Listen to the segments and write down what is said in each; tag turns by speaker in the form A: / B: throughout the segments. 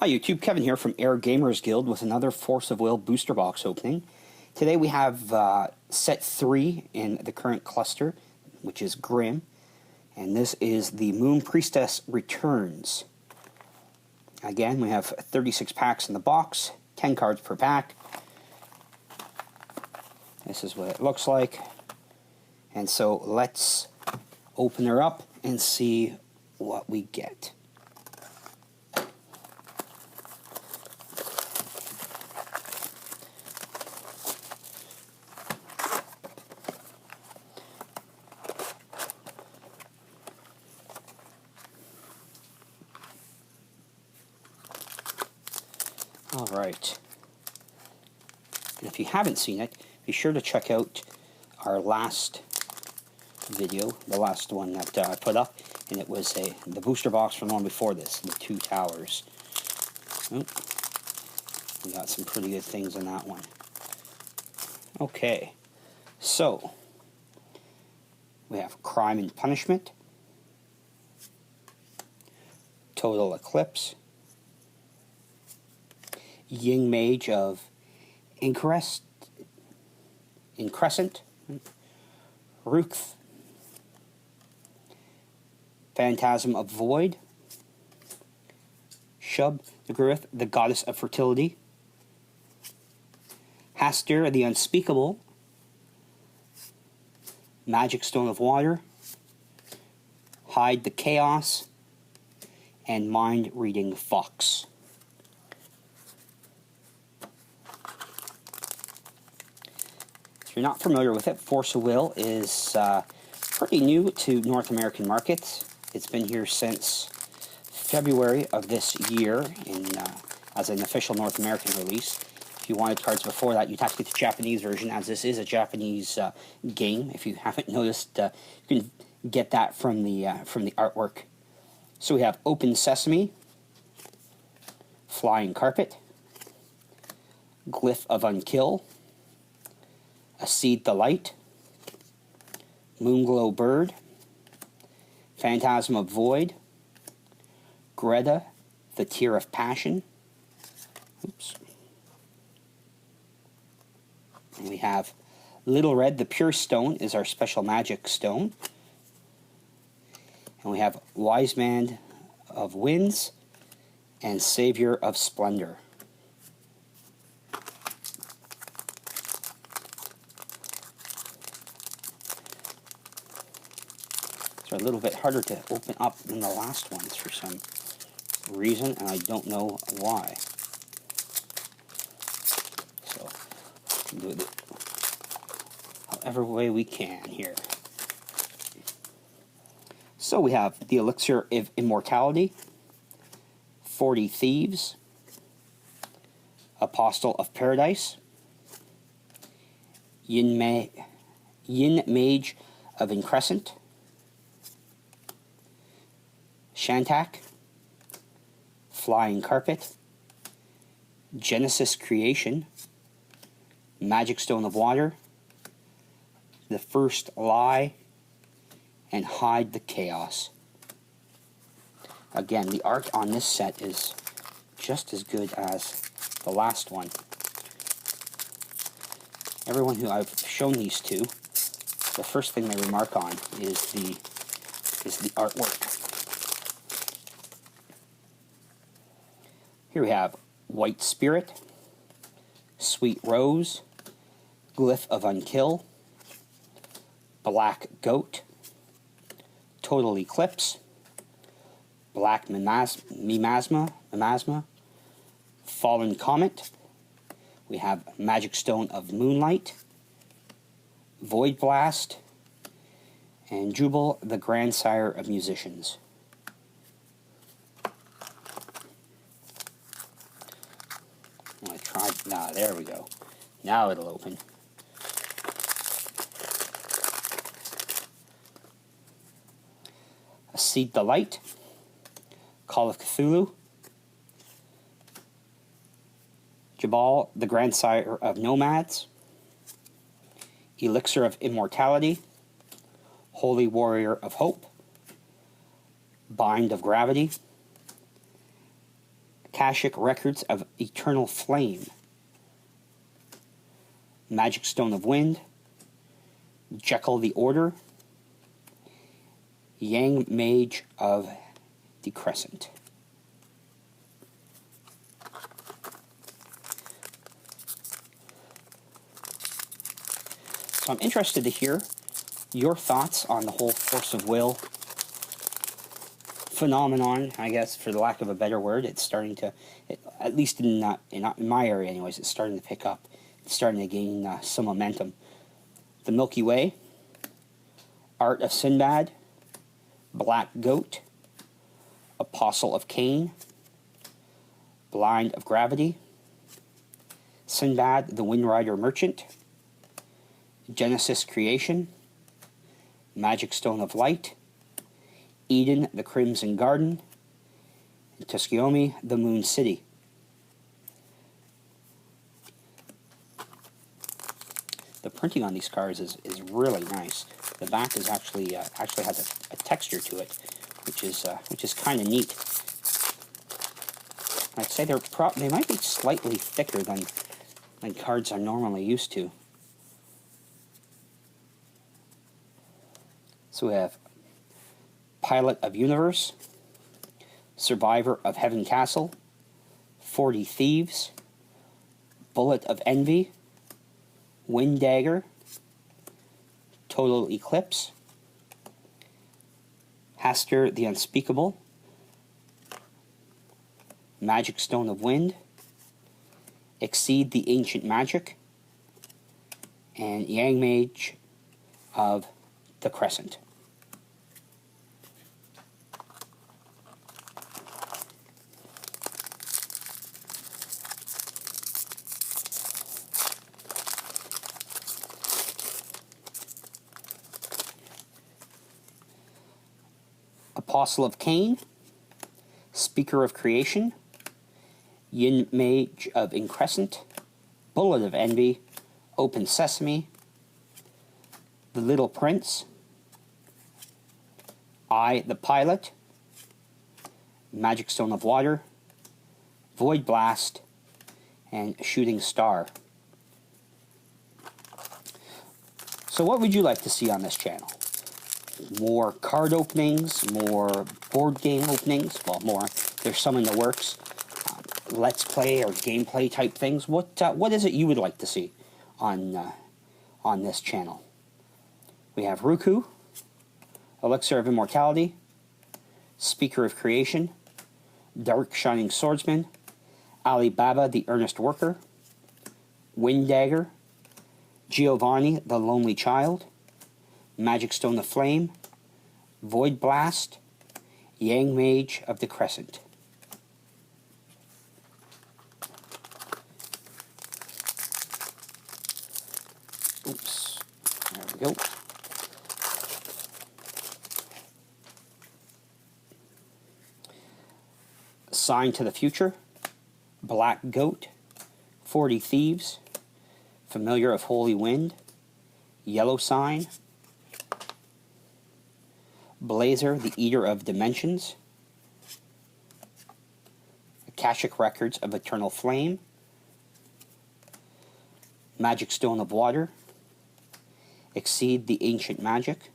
A: Hi YouTube, Kevin here from Air Gamers Guild with another Force of Will booster box opening. Today we have set 3 in the current cluster, which is Grim, and this is the Moon Priestess Returns. Again, we have 36 packs in the box, 10 cards per pack. This is what it looks like. And so let's open her up and see what we get. Alright, and if you haven't seen it, be sure to check out our last video, the last one that I put up, and it was the booster box from the one before this, the 2 towers. Oh, we got some pretty good things in that one. Okay, so we have Crime and Punishment, Total Eclipse, Yin Mage of Increscent, Ruth, Phantasm of Void, Shub the Gruth, the Goddess of Fertility, Hastir the Unspeakable, Magic Stone of Water, Hide the Chaos, and Mind Reading Fox. If you're not familiar with it, Force of Will is pretty new to North American markets. It's been here since February of this year as an official North American release. If you wanted cards before that, you'd have to get the Japanese version, as this is a Japanese game. If you haven't noticed, you can get that from the artwork. So we have Open Sesame, Flying Carpet, Glyph of Unkill, Seed the Light, Moonglow Bird, Phantasm of Void, Greta, the Tear of Passion. Oops. And we have Little Red, the Pure Stone is our special magic stone. And we have Wise Man of Winds and Savior of Splendor. They're a little bit harder to open up than the last ones for some reason, and I don't know why. So, do it however way we can here. So we have the Elixir of Immortality, 40 Thieves, Apostle of Paradise, Yin Mage of Increscent, Shantak, Flying Carpet, Genesis Creation, Magic Stone of Water, The First Lie, and Hide the Chaos. Again, the art on this set is just as good as the last one. Everyone who I've shown these to, the first thing they remark on is the artwork. Here we have White Spirit, Sweet Rose, Glyph of Unkill, Black Goat, Total Eclipse, Black Miasma, Fallen Comet. We have Magic Stone of Moonlight, Void Blast, and Jubal, the Grandsire of Musicians. There we go. Now it'll open. Seed the Light, Call of Cthulhu, Jabal, the Grandsire of Nomads, Elixir of Immortality, Holy Warrior of Hope, Bind of Gravity, Akashic Records of Eternal Flame, Magic Stone of Wind, Jekyll the Order, Yang Mage of the Crescent. So I'm interested to hear your thoughts on the whole Force of Will phenomenon, I guess, for the lack of a better word. It's starting to, at least in my area anyways, it's starting to pick up. It's starting to gain some momentum. The Milky Way, Art of Sinbad, Black Goat, Apostle of Cain, Blind of Gravity, Sinbad the Wind Rider Merchant, Genesis Creation, Magic Stone of Light, Eden the Crimson Garden, and Tuscuomi the Moon City. The printing on these cards is really nice. The back is actually has a texture to it, which is kind of neat. I'd say they might be slightly thicker than cards I'm normally used to. So we have Pilot of Universe, Survivor of Heaven Castle, 40 Thieves, Bullet of Envy, Wind Dagger, Total Eclipse, Haster the Unspeakable, Magic Stone of Wind, Exceed the Ancient Magic, and Yang Mage of the Crescent. Apostle of Cain, Speaker of Creation, Yin Mage of Increscent, Bullet of Envy, Open Sesame, The Little Prince, I the Pilot, Magic Stone of Water, Void Blast, and Shooting Star. So what would you like to see on this channel? More card openings, more board game openings, well, more. There's some in the works. Let's play or gameplay type things. What is it you would like to see on this channel? We have Ruku, Elixir of Immortality, Speaker of Creation, Dark Shining Swordsman, Alibaba the Earnest Worker, Wind Dagger, Giovanni the Lonely Child, Magic Stone of Flame, Void Blast, Yang Mage of the Crescent. Oops, there we go. Sign to the Future, Black Goat, 40 Thieves, Familiar of Holy Wind, Yellow Sign, Blazer, the Eater of Dimensions, Akashic Records of Eternal Flame, Magic Stone of Water, Exceed the Ancient Magic,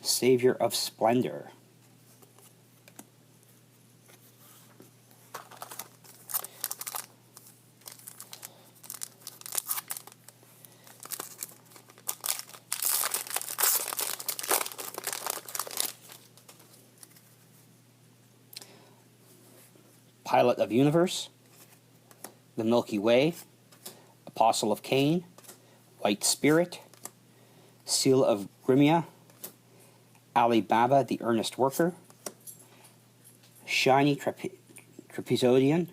A: Savior of Splendor. Pilot of Universe, The Milky Way, Apostle of Cain, White Spirit, Seal of Grimia, Alibaba the Earnest Worker, Shiny Trapezoidon,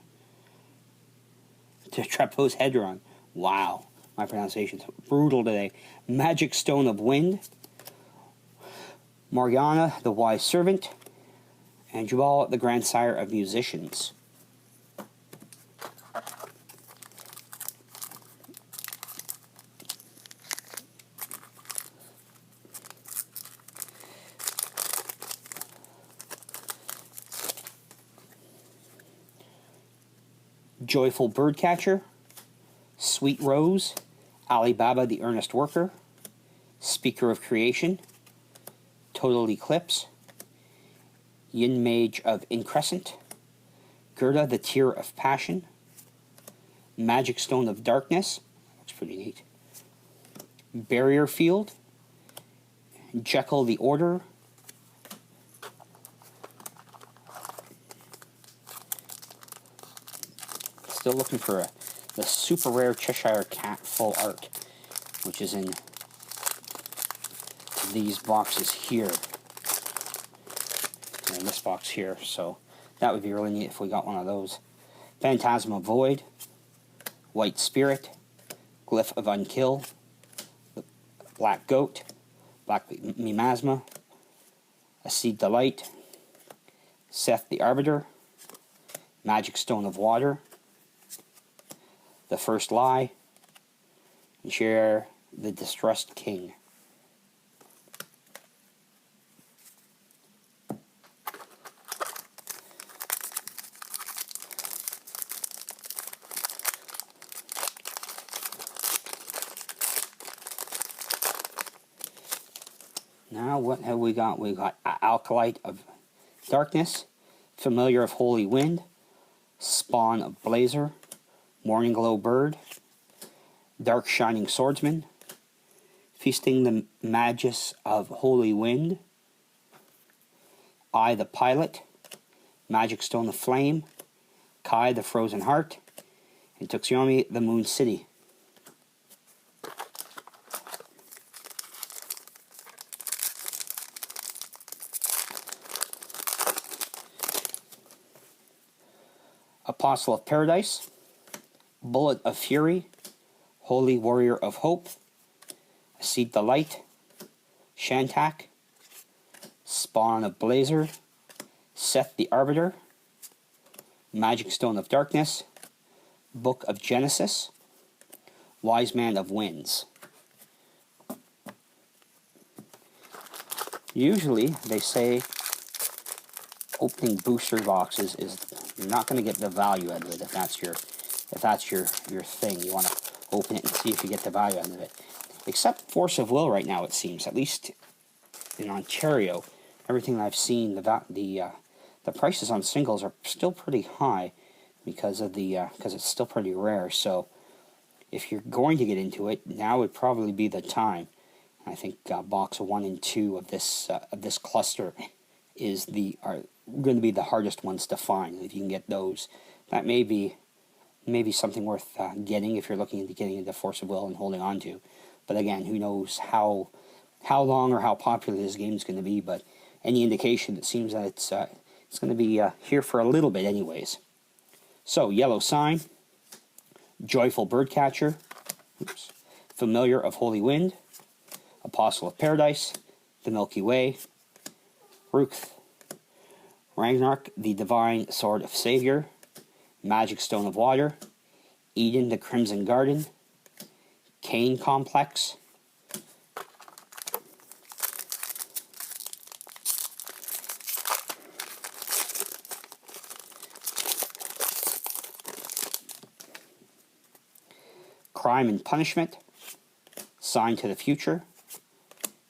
A: Trapezohedron. Wow, my pronunciation's brutal today. Magic Stone of Wind, Morgana the Wise Servant, and Jubal the Grandsire of Musicians. Joyful Birdcatcher, Sweet Rose, Alibaba the Earnest Worker, Speaker of Creation, Total Eclipse, Yin Mage of Increscent, Gerda the Tear of Passion, Magic Stone of Darkness, looks pretty neat, Barrier Field, Jekyll the Order, still looking for the super rare Cheshire Cat full art, which is in these boxes here, in this box here, so that would be really neat if we got one of those. Phantasma Void, White Spirit, Glyph of Unkill, Black Goat, Black Miasma, Acid Delight, Seth the Arbiter, Magic Stone of Water, The First Lie, and Share the Distressed King. Now what have we got? We got Alkalite of Darkness, Familiar of Holy Wind, Spawn of Blazer, Morning Glow Bird, Dark Shining Swordsman, Feasting the Magus of Holy Wind, Eye the Pilot, Magic Stone of Flame, Kai the Frozen Heart, and Tuxiomi the Moon City. Apostle of Paradise, Bullet of Fury, Holy Warrior of Hope, Acid the Light, Shantak, Spawn of Blazer, Seth the Arbiter, Magic Stone of Darkness, Book of Genesis, Wise Man of Winds. Usually they say opening booster boxes is you're not going to get the value out of it if that's your thing. You want to open it and see if you get the value out of it. Except Force of Will right now, it seems, at least in Ontario, everything I've seen, the prices on singles are still pretty high because it's still pretty rare. So if you're going to get into it, now would probably be the time. I think box 1 and 2 of this cluster are going to be the hardest ones to find. If you can get those, that may be something worth getting if you're looking into getting into Force of Will and holding on to. But again, who knows how long or how popular this game is going to be? But any indication, it seems that it's going to be here for a little bit, anyways. So Yellow Sign, Joyful Birdcatcher, Familiar of Holy Wind, Apostle of Paradise, the Milky Way, Ruth, Ragnarok, the Divine Sword of Savior, Magic Stone of Water, Eden, the Crimson Garden, Cain Complex, Crime and Punishment, Sign to the Future,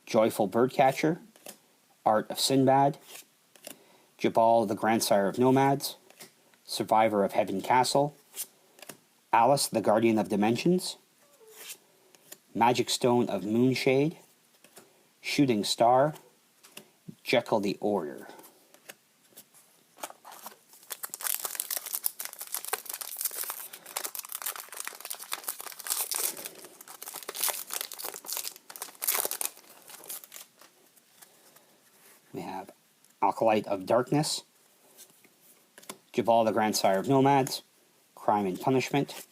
A: Joyful Birdcatcher, Art of Sinbad, Jabal, the Grandsire of Nomads, Survivor of Heaven Castle, Alice, the Guardian of Dimensions, Magic Stone of Moonshade, Shooting Star, Jekyll the Order. We have Alkalite of Darkness, Jabal, the Grandsire of Nomads, Crime and Punishment,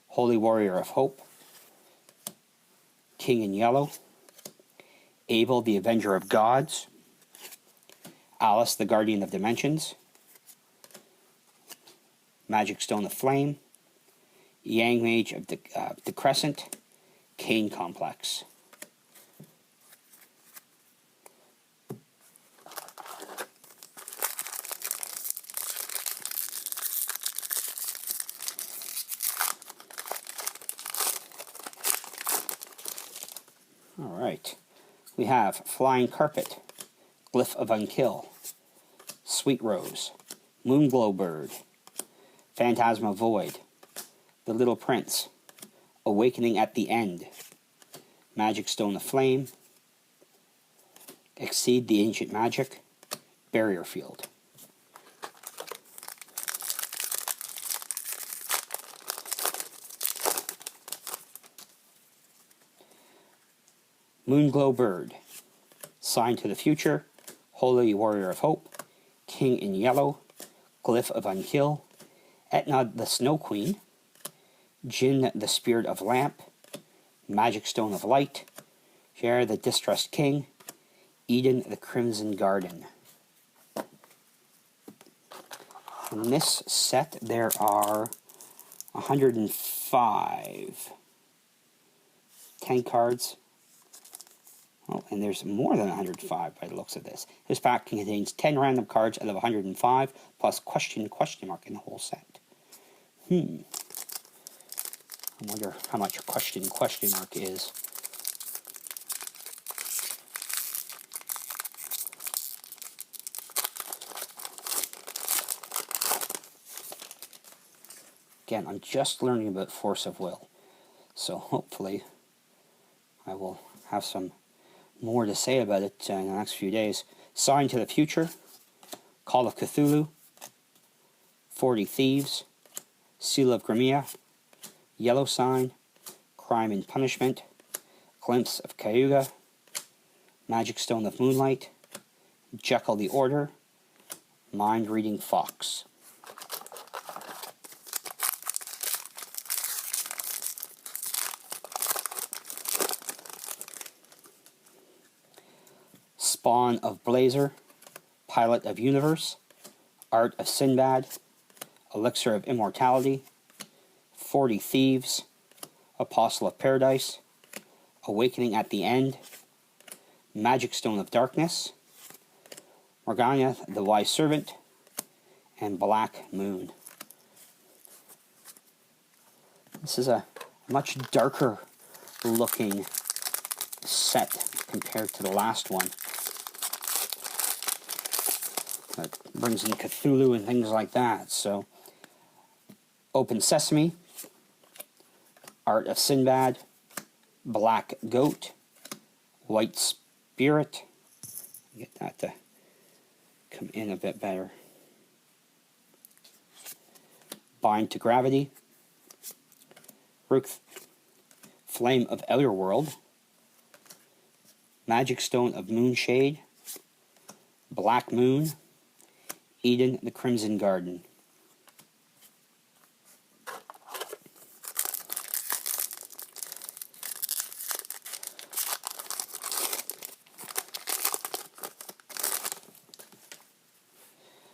A: Holy Warrior of Hope, King in Yellow, Abel, the Avenger of Gods, Alice, the Guardian of Dimensions, Magic Stone of Flame, Yang Mage of the Crescent, Cain Complex. Alright, we have Flying Carpet, Glyph of Unkill, Sweet Rose, Moonglow Bird, Phantasma Void, The Little Prince, Awakening at the End, Magic Stone of Flame, Exceed the Ancient Magic, Barrier Field. Moonglow Bird, Sign to the Future, Holy Warrior of Hope, King in Yellow, Glyph of Unkill, Etna the Snow Queen, Jin the Spirit of Lamp, Magic Stone of Light, Jer the Distressed King, Eden the Crimson Garden. In this set there are 105. 10 cards. Oh, and there's more than 105 by the looks of this. This pack contains 10 random cards out of 105, plus question mark in the whole set. I wonder how much question mark is. Again, I'm just learning about Force of Will, so hopefully I will have some more to say about it in the next few days. Sign to the Future, Call of Cthulhu, 40 Thieves, Seal of Grimea, Yellow Sign, Crime and Punishment, Glimpse of Cayuga, Magic Stone of Moonlight, Jekyll the Order, Mind Reading Fox. Spawn of Blazer, Pilot of Universe, Art of Sinbad, Elixir of Immortality, 40 Thieves, Apostle of Paradise, Awakening at the End, Magic Stone of Darkness, Morgana the Wise Servant, and Black Moon. This is a much darker looking set compared to the last one. It brings in Cthulhu and things like that. So, Open Sesame, Art of Sinbad, Black Goat, White Spirit. Get that to come in a bit better. Bind to Gravity, Ruth, Flame of Outer World, Magic Stone of Moonshade, Black Moon, Eden the Crimson Garden.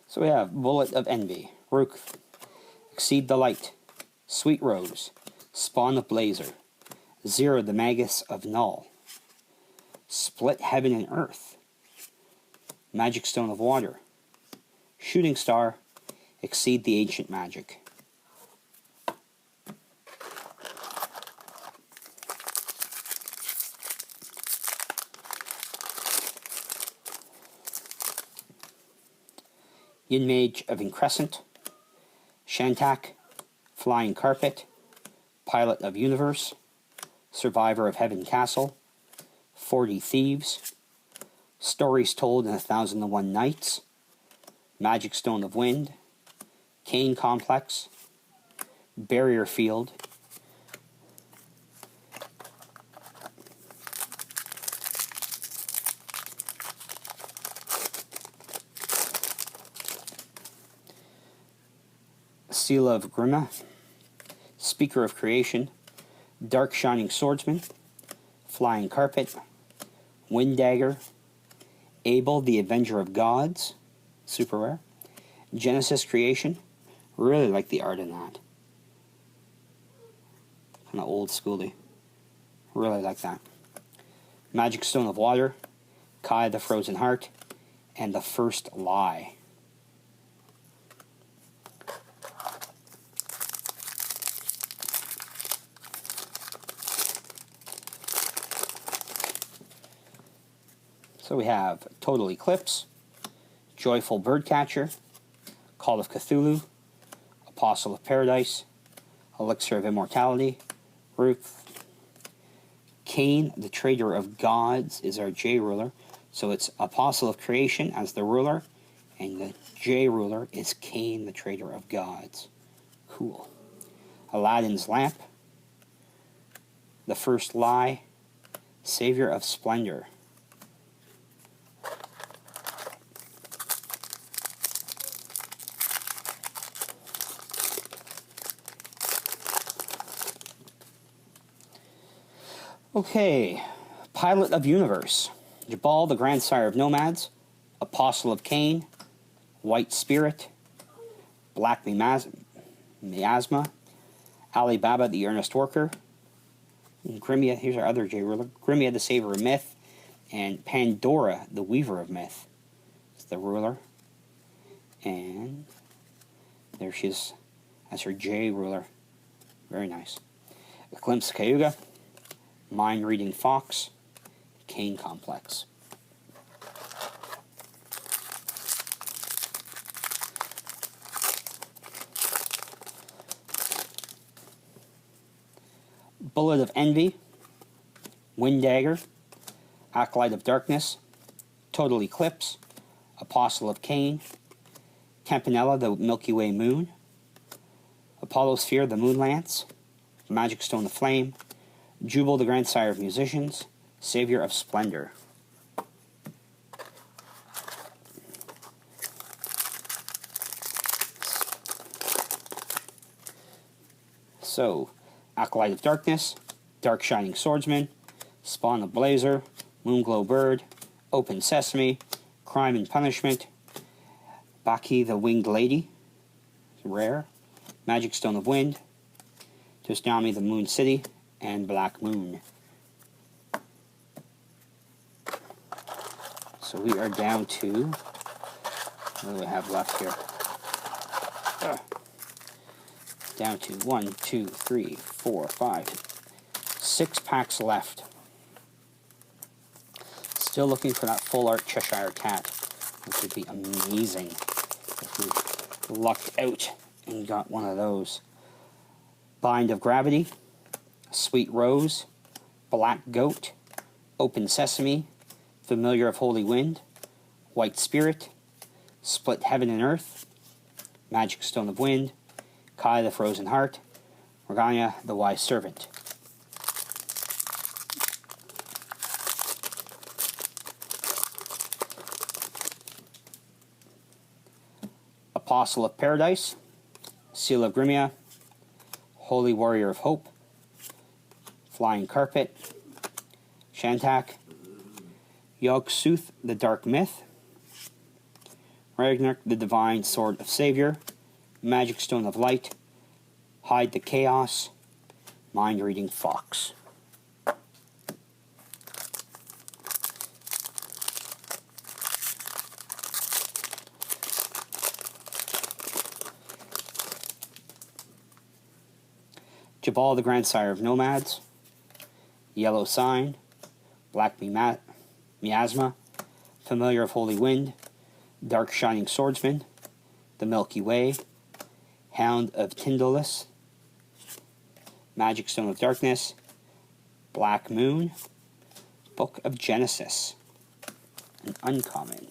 A: So we have Bullet of Envy, Ruth, Exceed the Light, Sweet Rose, Spawn of Blazer, Zero the Magus of Null, Split Heaven and Earth, Magic Stone of Water, Shooting Star, Exceed the Ancient Magic. Yin Mage of Increscent, Shantak, Flying Carpet, Pilot of Universe, Survivor of Heaven Castle, 40 Thieves, Stories Told in 1001 Nights, Magic Stone of Wind, Kane Complex, Barrier Field, Seal of Grimea, Speaker of Creation, Dark Shining Swordsman, Flying Carpet, Wind Dagger, Abel the Avenger of Gods, super rare, Genesis Creation, really like the art in that, kind of old schooly, really like that, Magic Stone of Water, Kai the Frozen Heart, and The First Lie. So we have Total Eclipse, Joyful Birdcatcher, Call of Cthulhu, Apostle of Paradise, Elixir of Immortality, Ruth. Cain, the Trader of Gods, is our J ruler. So it's Apostle of Creation as the ruler, and the J ruler is Cain, the Trader of Gods. Cool. Aladdin's Lamp, The First Lie, Savior of Splendor. Okay, Pilot of Universe, Jabal, the Grandsire of Nomads, Apostle of Cain, White Spirit, Black Miasma, Ali Baba, the Earnest Worker, Grimia, here's our other J ruler, Grimia, the Saver of Myth, and Pandora, the Weaver of Myth, is the ruler. And there she is as her J ruler. Very nice. Glimpse Cayuga, Mind Reading Fox, Cain Complex. Bullet of Envy, Wind Dagger, Acolyte of Darkness, Total Eclipse, Apostle of Cain, Campanella, the Milky Way Moon, Apollo Sphere, the Moon Lance, Magic Stone of Flame, Jubal, the Grandsire of Musicians, Savior of Splendor. So, Acolyte of Darkness, Dark Shining Swordsman, Spawn of Blazer, Moonglow Bird, Open Sesame, Crime and Punishment, Baki the Winged Lady, rare, Magic Stone of Wind, Tusnami the Moon City, and Black Moon. So we are down to, what do we have left here? Down to 1, 2, 3, 4, 5, 6 packs left. Still looking for that full art Cheshire Cat, which would be amazing if we lucked out and got one of those. Bind of Gravity, Sweet Rose, Black Goat, Open Sesame, Familiar of Holy Wind, White Spirit, Split Heaven and Earth, Magic Stone of Wind, Kai the Frozen Heart, Morgana the Wise Servant. Apostle of Paradise, Seal of Grimia, Holy Warrior of Hope, Flying Carpet, Shantak, Yog-Sooth the Dark Myth, Ragnarok the Divine Sword of Savior, Magic Stone of Light, Hide the Chaos, Mind Reading Fox. Jabal, the Grandsire of Nomads, Yellow Sign, Black Miasma, Familiar of Holy Wind, Dark Shining Swordsman, The Milky Way, Hound of Tyndalus, Magic Stone of Darkness, Black Moon, Book of Genesis, an uncommon.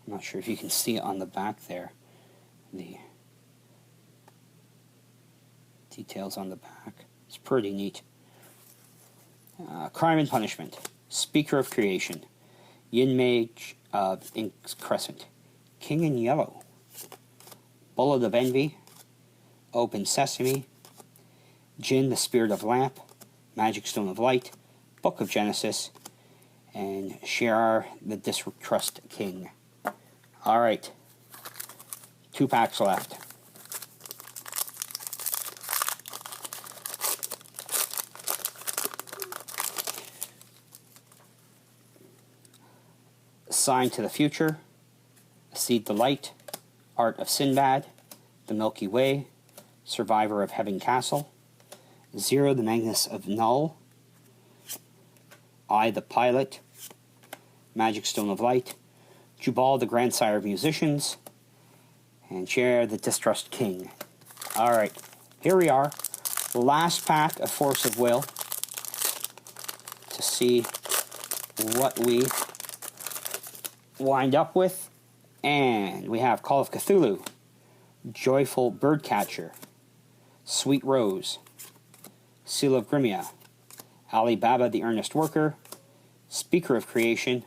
A: I'm not sure if you can see it on the back there, the details on the back. It's pretty neat. Crime and Punishment, Speaker of Creation, Yin Mage of Ink's Crescent, King in Yellow, Bullet of Envy, Open Sesame, Jinn, the Spirit of Lamp, Magic Stone of Light, Book of Genesis, and Sherar, the Distrust King. Alright, 2 packs left. Sign to the Future, Seed the Light, Heart of Sinbad, The Milky Way, Survivor of Heaven Castle, Zero, the Magnus of Null, I, the Pilot, Magic Stone of Light, Jubal, the Grandsire of Musicians, and Chair, the Distrust King. Alright, here we are. Last pack of Force of Will to see what we wind up with. And we have Call of Cthulhu, Joyful Birdcatcher, Sweet Rose, Seal of Grimia, Ali Baba the Earnest Worker, Speaker of Creation,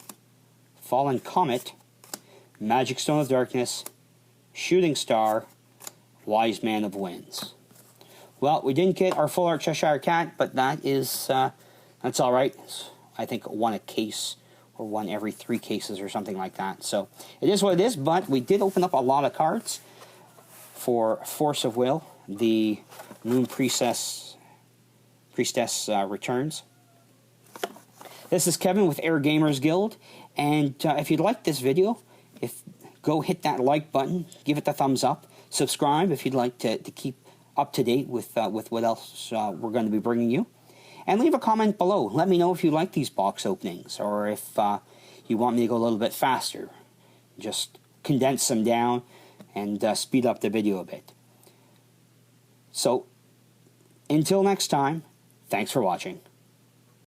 A: Fallen Comet, Magic Stone of Darkness, Shooting Star, Wise Man of Winds. Well, we didn't get our full art Cheshire Cat, but that's all right. I think one a case or one every 3 cases or something like that. So it is what it is, but we did open up a lot of cards for Force of Will. The Moon Priestess returns. This is Kevin with Air Gamers Guild, and if you'd like this video, go hit that like button, give it the thumbs up, subscribe if you'd like to keep up to date with what else we're going to be bringing you, and leave a comment below. Let me know if you like these box openings, or if you want me to go a little bit faster. Just condense them down and speed up the video a bit. So, until next time, thanks for watching.